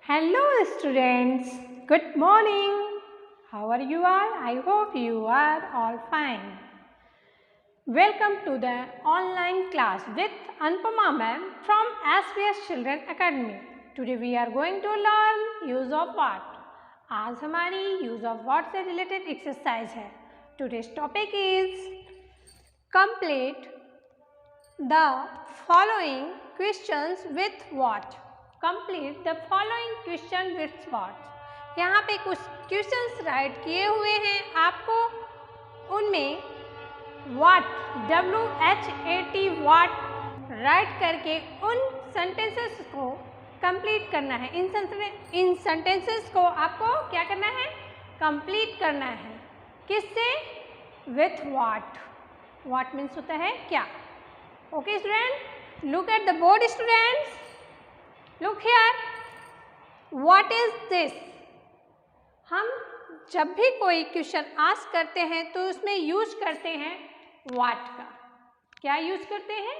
Hello students, good morning. How are you all? I hope you are all fine. Welcome to the online class with Anupama ma'am from SBS Children Academy. Today we are going to learn use of what. आज हमारी use of what से related exercise है. Today's topic is complete the following questions with what. Complete the following question with what. यहाँ पे कुछ questions right किए हुए हैं, आपको उनमें what WHAT what राइट करके उन सेंटेंसेस को कंप्लीट करना है. इन सेंटेंसेस को आपको क्या करना है? कंप्लीट करना है. किससे? With what. what मीन्स होता है क्या. Okay student, look at the board students. Look here. What is this? हम जब भी कोई क्वेश्चन आस्क करते हैं तो उसमें यूज करते हैं what का. क्या यूज करते हैं?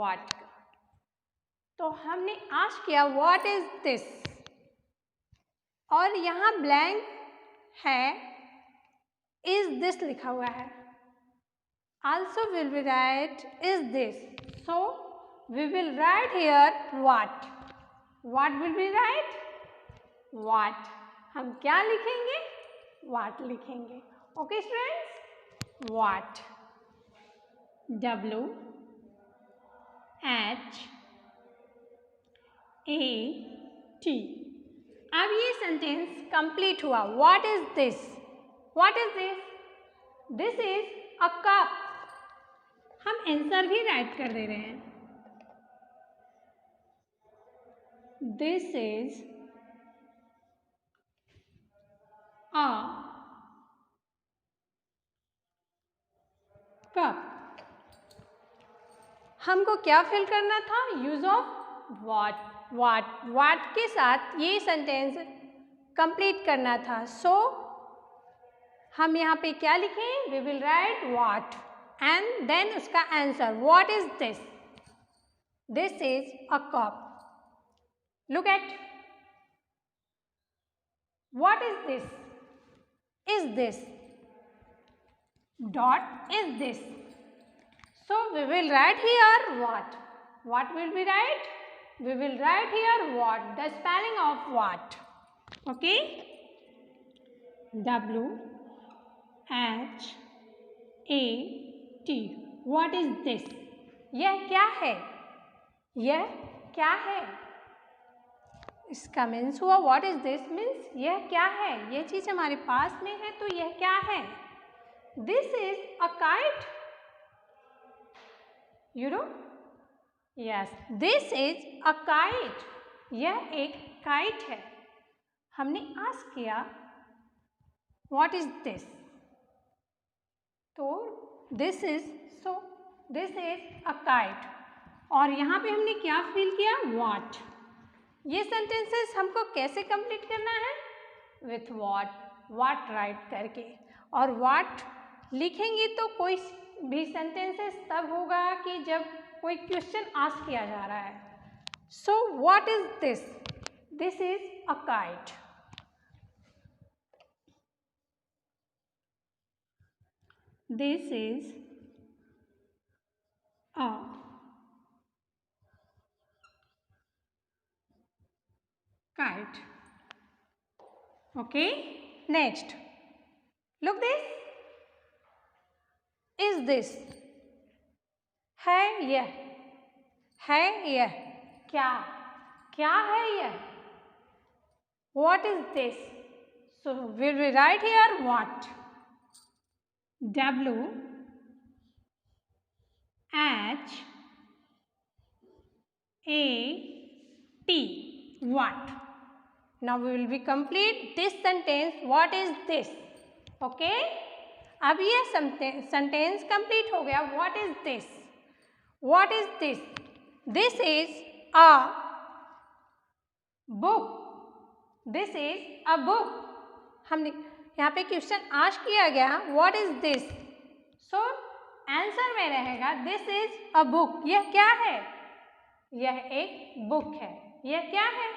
what का. तो हमने आस्क किया what is this और यहाँ ब्लैंक है, is this लिखा हुआ है. Also will be write is this. So we will write here what. What will be right? What. हम क्या लिखेंगे? What लिखेंगे. Okay students? What. W H A T. अब ये सेंटेंस कंप्लीट हुआ. What is this? What is this? This is a cup. हम answer भी right कर दे रहे हैं. This is a cup. हमको क्या फिल करना था? यूज ऑफ what के साथ ये सेंटेंस कंप्लीट करना था. सो हम यहाँ पे क्या लिखें? We will write what and then उसका answer. what is this? This is a cup. Look at. What is this? Is this. Dot is this. So we will write here what. What will be right? We will write here what. The spelling of what. Okay. W H A T. What is this? यह क्या है? यह क्या है? इसका means हुआ what is this means यह क्या है. यह चीज हमारे पास में है तो यह क्या है? This is a kite. You know. Yes, this is a kite. यह एक काइट है. हमने आस्क किया व्हाट इज दिस, तो this is. So this is a kite. और यहाँ पे हमने क्या फील किया? व्हाट. ये सेंटेंसेस हमको कैसे कंप्लीट करना है? विथ व्हाट राइट करके. और व्हाट लिखेंगे तो कोई भी सेंटेंसेस तब होगा कि जब कोई क्वेश्चन आस्क किया जा रहा है. So what is this? This is a kite. This is a kite. Okay, next look this. Is this. है यह. है यह क्या. क्या है यह? What is this? So we will write here what. W H A T. What. Now we will be complete this sentence. What is this? Okay. अब ये सेंटेंस कंप्लीट हो गया. What is this? What is this? This is a book. This is a book. हमने यहाँ पे question ask किया गया What is this? So answer में रहेगा This is a book. यह क्या है? यह एक बुक है. यह क्या है?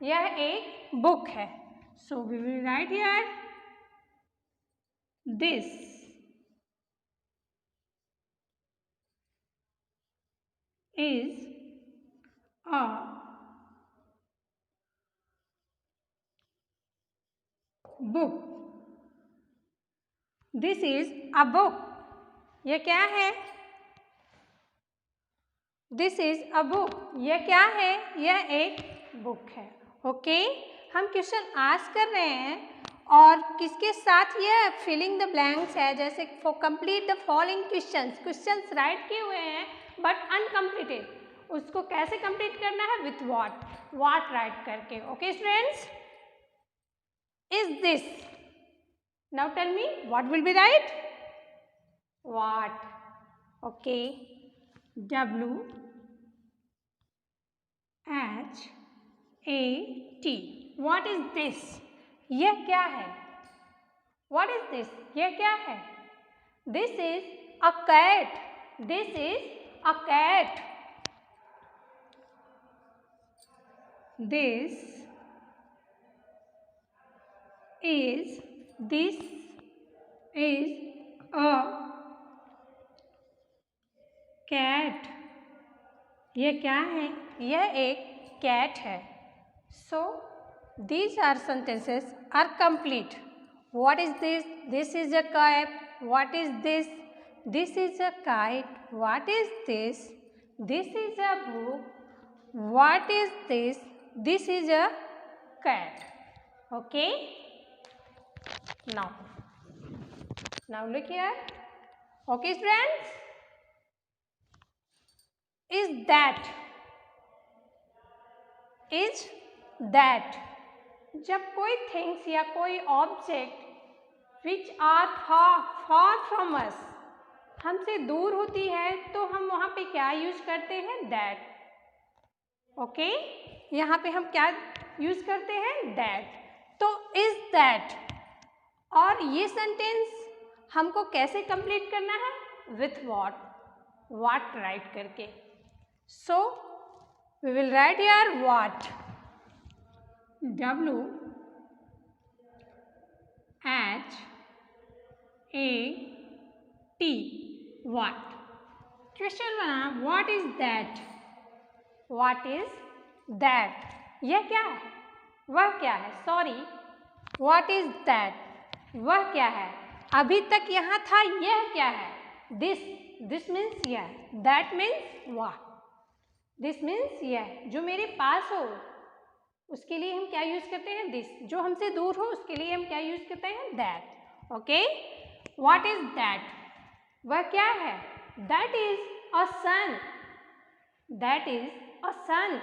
यह एक बुक है. So we will write here this is a book. This is a book. ये क्या है? This is a book. ये क्या है? यह एक बुक है. ओके, हम क्वेश्चन आस्क कर रहे हैं और किसके साथ यह फिलिंग द ब्लैंक्स है. जैसे for complete the following questions right किए हुए हैं बट अनकम्प्लीटेड. उसको कैसे कंप्लीट करना है? विथ व्हाट राइट करके. Okay students, is this. Now tell me what will be write. What. Okay, WHAT. What is this? यह क्या है? What is this? यह क्या है? This is a cat. This is a cat. This is a cat. यह क्या है? यह एक कैट है. So these are sentences are complete. What is this? This is a cat. What is this? This is a kite. What is this? This is a book. What is this? This is a cat. Okay? Now look here. Okay friends? Is that. जब कोई things या कोई object which are far from us हमसे दूर होती है तो हम वहाँ पे क्या यूज करते हैं? दैट. ओके, यहाँ पे हम क्या यूज करते हैं? दैट. तो इज दैट. और ये सेंटेंस हमको कैसे कंप्लीट करना है? विथ व्हाट राइट करके. सो we will write here what. WHAT. What. Question बना what is that. What is that? यह क्या है? वह क्या है? Sorry, what is that? वह क्या है? अभी तक यहाँ था यह क्या है? this means यह. that means वह. दिस मीन्स यह. जो मेरे पास हो उसके लिए हम क्या यूज करते हैं? दिस. जो हमसे दूर हो उसके लिए हम क्या यूज करते हैं? That. Okay, what is that? वह क्या है? That is a sun. That is a sun.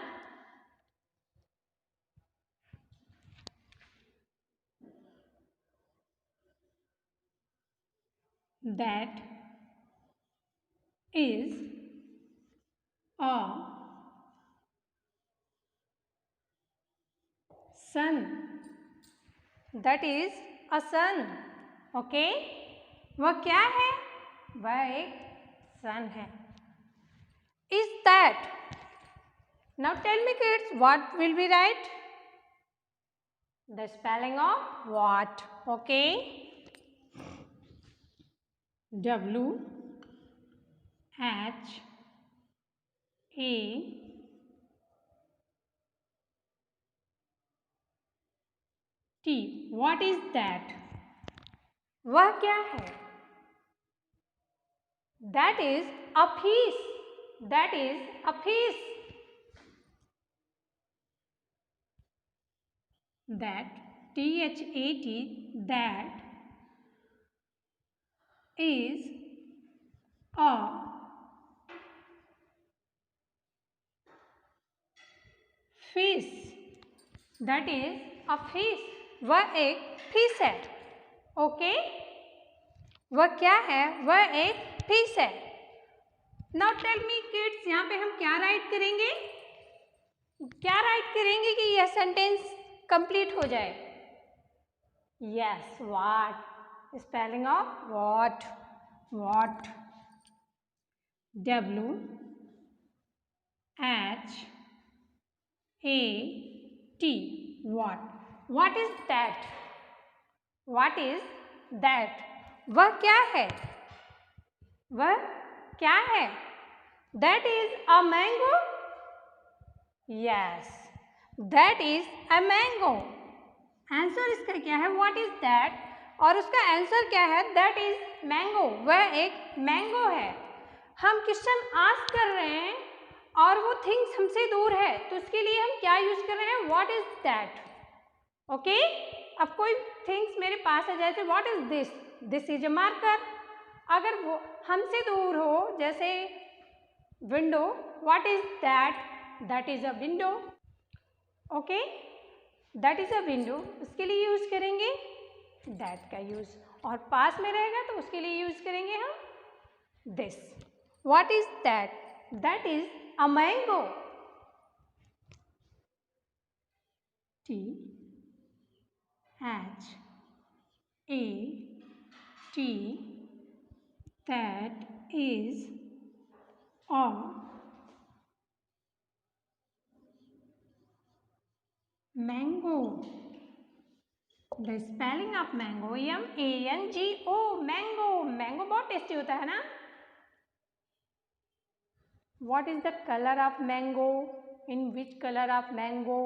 That is a sun. That is a sun. Okay? वह क्या है? वह एक sun है. Is that? Now tell me kids, what will be right? The spelling of what. Okay? WHAT. What is that? वह क्या है? That is a fish. That is a fish. That, THAT, that is a fish. That is a fish. वह एक fish है. Okay, वह क्या है? वह एक फिश है. नाउ टेल मी किड्स, यहाँ पे हम क्या राइट करेंगे? क्या राइट करेंगे कि यह सेंटेंस कंप्लीट हो जाए? Yes, what. Spelling of what. WHAT. T. What? What is that? What is that? वह क्या है? वह क्या है? That is a mango. Yes, that is a mango. Answer इसका क्या है? What is that? और उसका आंसर क्या है? That is mango. वह एक मैंगो है. हम क्वेश्चन आस्क कर रहे हैं और वो थिंग्स हमसे दूर है, तो उसके लिए हम क्या यूज कर रहे हैं? What is that? ओके? अब कोई थिंग्स मेरे पास आ जाए तो what is this? This is a marker. अगर वो हमसे दूर हो, जैसे window, what is that? That is a window. Okay? That is a window. उसके लिए यूज करेंगे that का यूज, और पास में रहेगा तो उसके लिए यूज करेंगे हम this. What is that? That is a mango. T H A T. That is a mango. The spelling of mango, M-A-N-G-O, mango. Mango बहुत टेस्टी होता है ना? What is the color of mango? In which color of mango?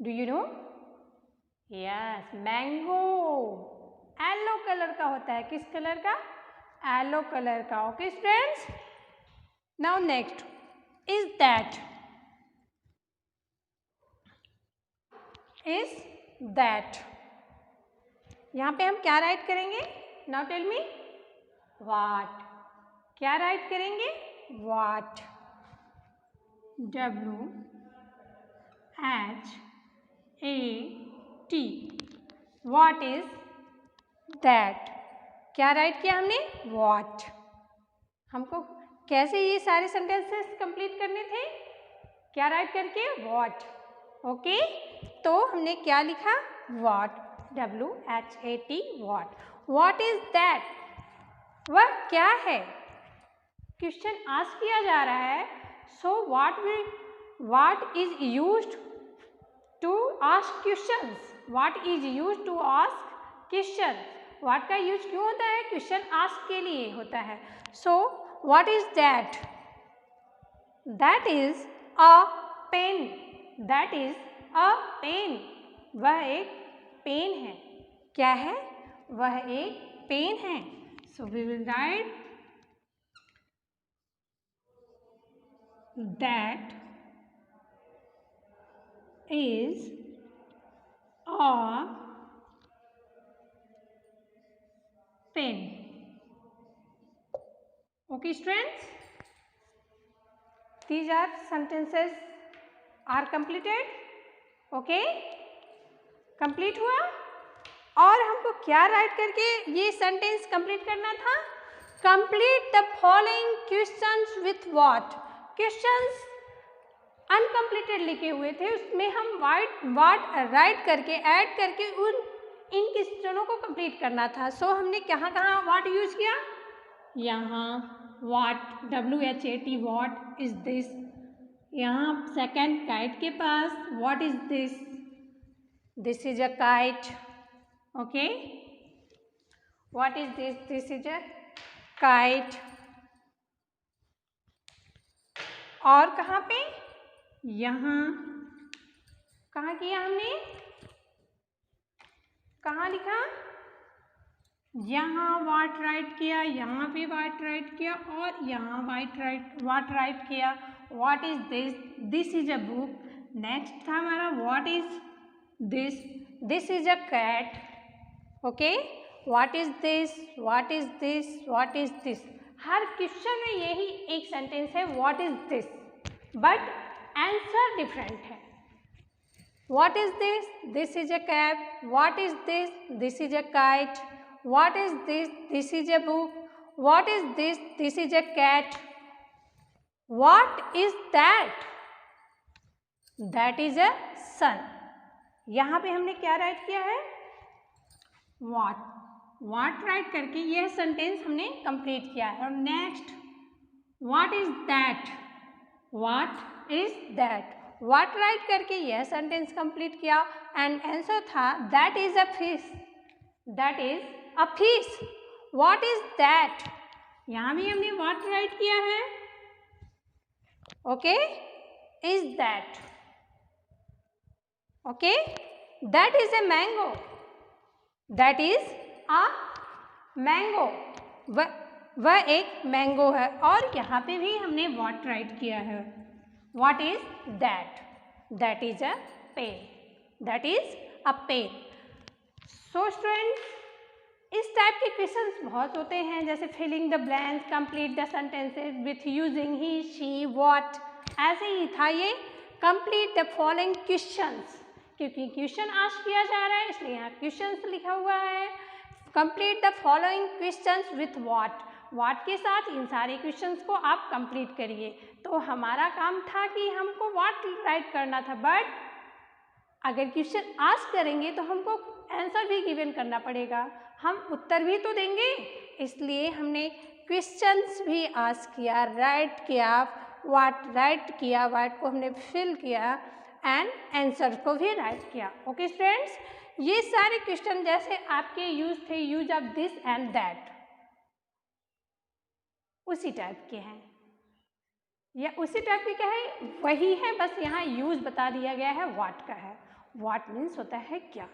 Do you know? Yes, mango. Yellow color का होता है. किस colour का? Yellow color का. Okay, students? Now next is that. Is that. यहाँ पे हम क्या राइट करेंगे? Now tell me. What. क्या राइट करेंगे? What. W H A T. What is that? क्या राइट किया हमने? What. हमको कैसे ये सारे सेंटेंसेस कंप्लीट करने थे? क्या राइट करके? What. ओके? तो हमने क्या लिखा? What. W H A T. What. What is that? वह क्या है? क्वेश्चन आस्क किया जा रहा है. So what is used to ask questions? What is used to ask questions? What का यूज क्यों होता है? क्वेश्चन आस्क के लिए होता है. So what is that? That is a pen. That is a pen. वह एक पेन है. क्या है? वह एक पेन है. So we will write that is a pen. Okay, students? These are sentences are completed. Okay? Complete हुआ. और हमको क्या राइट करके ये सेंटेंस कंप्लीट करना था? Complete the following questions with what. Questions uncompleted लिखे हुए थे, उसमें हम वाट राइट करके ऐड करके इन क्वेश्चनों को कंप्लीट करना था. सो हमने कहाँ कहाँ वाट यूज किया? यहाँ what, WHAT, what is this. यहाँ सेकेंड काइट के पास what is this. This is a kite. Okay? What is this? This is a kite. और कहाँ पे? यहाँ. कहाँ किया हमने? कहाँ लिखा? यहाँ वाट राइट किया, यहाँ पे वाट राइट किया और यहाँ वाट राइट किया. What is this? This is a book. Next था हमारा what is this. This is a cat. Okay? What is this? What is this? What is this? Her question में यही एक सेंटेंस है what is this, but answer different है. What is this? This is a cat. What is this? This is a kite. What is this? This is a book. What is this? This is a cat. What is that? That is a sun. यहाँ पे हमने क्या right किया है? वाट right करके यह sentence हमने complete किया है. और next what is that. What is that. What write करके यह सेंटेंस कंप्लीट किया एंड आंसर था that is a fish, that is a fish. What is that, यहाँ भी हमने व्हाट राइट किया है। Okay, is that, okay, that is a mango, that is a mango, वह एक मैंगो है। और यहाँ पे भी हमने व्हाट राइट किया है। What is that, that is a pen, that is a pen. So students, इस टाइप के क्वेश्चंस बहुत होते हैं, जैसे filling the blanks, complete the sentences with using he, she, what. ऐसे ही था ये कंप्लीट द फॉलोइंग क्वेश्चंस, क्योंकि क्वेश्चन आस्क किया जा रहा है इसलिए यहाँ क्वेश्चंस लिखा हुआ है। Complete the following questions with what, what के साथ इन सारे क्वेश्चंस को आप कंप्लीट करिए। तो हमारा काम था कि हमको व्हाट राइट करना था, बट अगर क्वेश्चन आस्क करेंगे तो हमको आंसर भी गिवन करना पड़ेगा, हम उत्तर भी तो देंगे, इसलिए हमने क्वेश्चंस भी आस्क किया, राइट किया, व्हाट राइट किया, व्हाट को हमने फिल किया एंड आंसर को भी राइट किया। ओके स्टूडेंट्स, ये सारे क्वेश्चन जैसे आपके यूज थे, use of this and that, उसी टाइप के हैं, या उसी टाइप के क्या है, वही है, बस यहाँ यूज बता दिया गया है व्हाट का है। व्हाट मीन्स होता है क्या,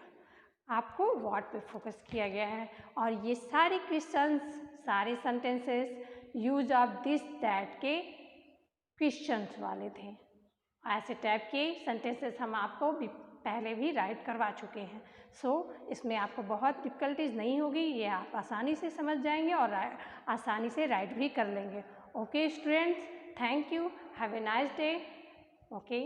आपको व्हाट पे फोकस किया गया है। और ये सारे क्वेश्चंस, सारे sentences use of this that के क्वेश्चंस वाले थे। ऐसे टाइप के सेंटेंसेस हम आपको भी पहले भी राइट करवा चुके हैं। सो इसमें आपको बहुत डिफ़िकल्टीज नहीं होगी, ये आप आसानी से समझ जाएंगे और आसानी से राइट भी कर लेंगे। Okay students, thank you, have a nice day. Okay.